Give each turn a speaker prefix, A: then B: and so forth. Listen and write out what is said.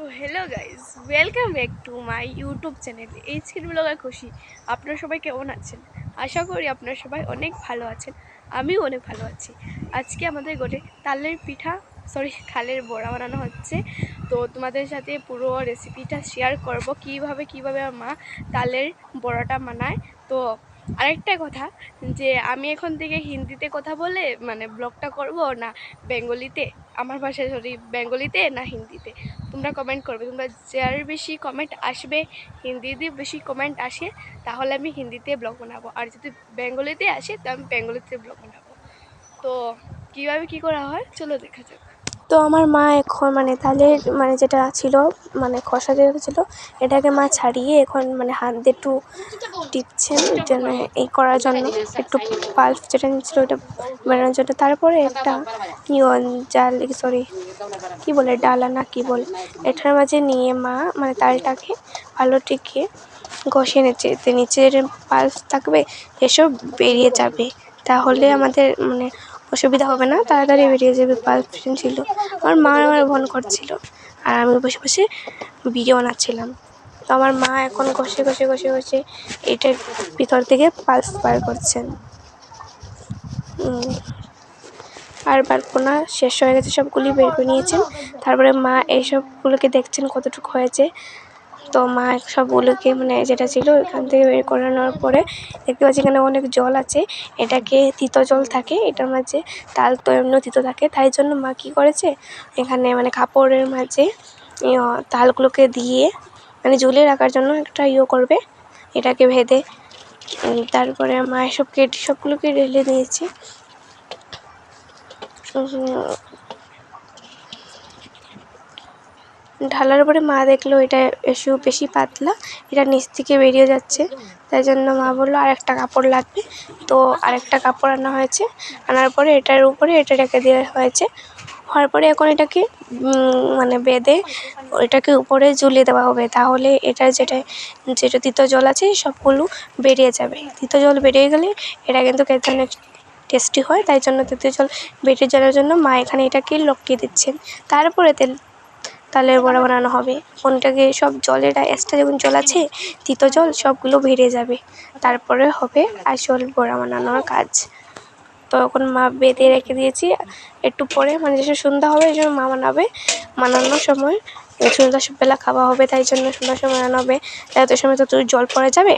A: তো hello guys, welcome back to my YouTube channel এইচকের blogger Khushi. আপনারা সবাই কেমন আছেন? আশা করি আপনারা সবাই অনেক ভালো আছেন। আমিও অনেক ভালো আছি। আজকে আমাদের ঘরে তালের পিঠা খালের বড়া বানানো হচ্ছে। তো তোমাদের সাথে পুরো রেসিপিটা শেয়ার করব, কিভাবে আমার মা তালের বড়াটা বানায়। তো আরেকটা কথা, যে আমি এখন থেকে হিন্দিতে কথা বলে ব্লগটা করব না বেঙ্গলিতে, আমার ভাষায় বেঙ্গলিতে না হিন্দিতে, তোমরা কমেন্ট করবে। তোমরা যার বেশি কমেন্ট আসবে, হিন্দিতে বেশি কমেন্ট আসে, তাহলে আমি হিন্দিতে ব্লগ বানাবো, আর যদি বেঙ্গলিতে আসে তো আমি বেঙ্গলিতে ব্লগ বানাবো। তো কীভাবে কী করা হয় চলো দেখা যাক।
B: তো আমার মা এখন তালের যেটা ছিল খসা যেটা ছিল, এটাকে মা ছাড়িয়ে এখন হাত দিয়ে একটু টিপছেন যেন এই করার জন্য, একটু পাল্প যেটা নিচ্ছিল ওটা বেরোনোর জন্য। তারপরে একটা কি বলে ডালা না কি বলে, এটার মাঝে নিয়ে মা তালটাকে ভালো টিকে ঘষে নিচ্ছে, নিচের পাল্প থাকবে এসব বেরিয়ে যাবে, তাহলে আমাদের অসুবিধা হবে না, তাড়াতাড়ি বেরিয়ে যাবে পাল্প ছিল। আমার মা আমার বোন করছিল আর আমি বসে বসে ভিডিও বানাচ্ছিলাম। তো আমার মা এখন ঘষে ঘষে ঘষে ঘষে এটার ভিতর থেকে পাল্প বার করছেন। আর বারকোনা শেষ হয়ে গেছে, সবগুলি বের করে নিয়েছেন। তারপরে মা এইসবগুলোকে দেখছেন কতটুকু হয়েছে। তো মা সবগুলোকে যেটা ছিল এখান থেকে বের করানোর পরে দেখতে পাচ্ছি এখানে অনেক জল আছে, এটাকে তিতো জল থাকে এটার মাঝে, তাল তো এমনি তিতো থাকে, তাই জন্য মা কী করেছে এখানে কাপড়ের মাঝে তালগুলোকে দিয়ে ঝুলিয়ে রাখার জন্য একটা করবে, এটাকে ভেদে। তারপরে মা সবগুলোকে ঢেলে দিয়েছে। ঢালার পরে মা দেখলো এটা বেশি পাতলা, এটা নিচ থেকে বেরিয়ে যাচ্ছে, তাই জন্য মা বললো আর একটা কাপড় লাগবে। তো আরেকটা কাপড় আনা হয়েছে, আনার পরে এটার উপরে এটা রেখে দেওয়া হয়েছে। হওয়ার পরে এখন এটাকে বেঁধে এটাকে উপরে ঝুলিয়ে দেওয়া হবে, তাহলে এটা যেটা তিতো জল আছে সবগুলো বেরিয়ে যাবে। তিতো জল বেরিয়ে গেলে এটা কিন্তু খেতে অনেক টেস্টি হয়, তাই জন্য তিতো জল বেরিয়ে যাওয়ার জন্য মা এখানে এটাকে লটকিয়ে দিচ্ছেন। তারপরে তালের বড়া বানানো হবে। কোনটাকে সব জলের এক্সট্রা যেমন জল আছে তিতো জল সবগুলো বেরিয়ে যাবে, তারপরে হবে আসল বড়া বানানোর কাজ। তো এখন মা বেঁধে রেখে দিয়েছি, একটু পরে যেসব সন্ধ্যা হবে এই জন্য মা বানানোর সময় সন্ধ্যাবেলা খাওয়া হবে, তাই জন্য সন্ধ্যার সময় বানানো হবে, এত সময় তো জল পড়ে যাবে,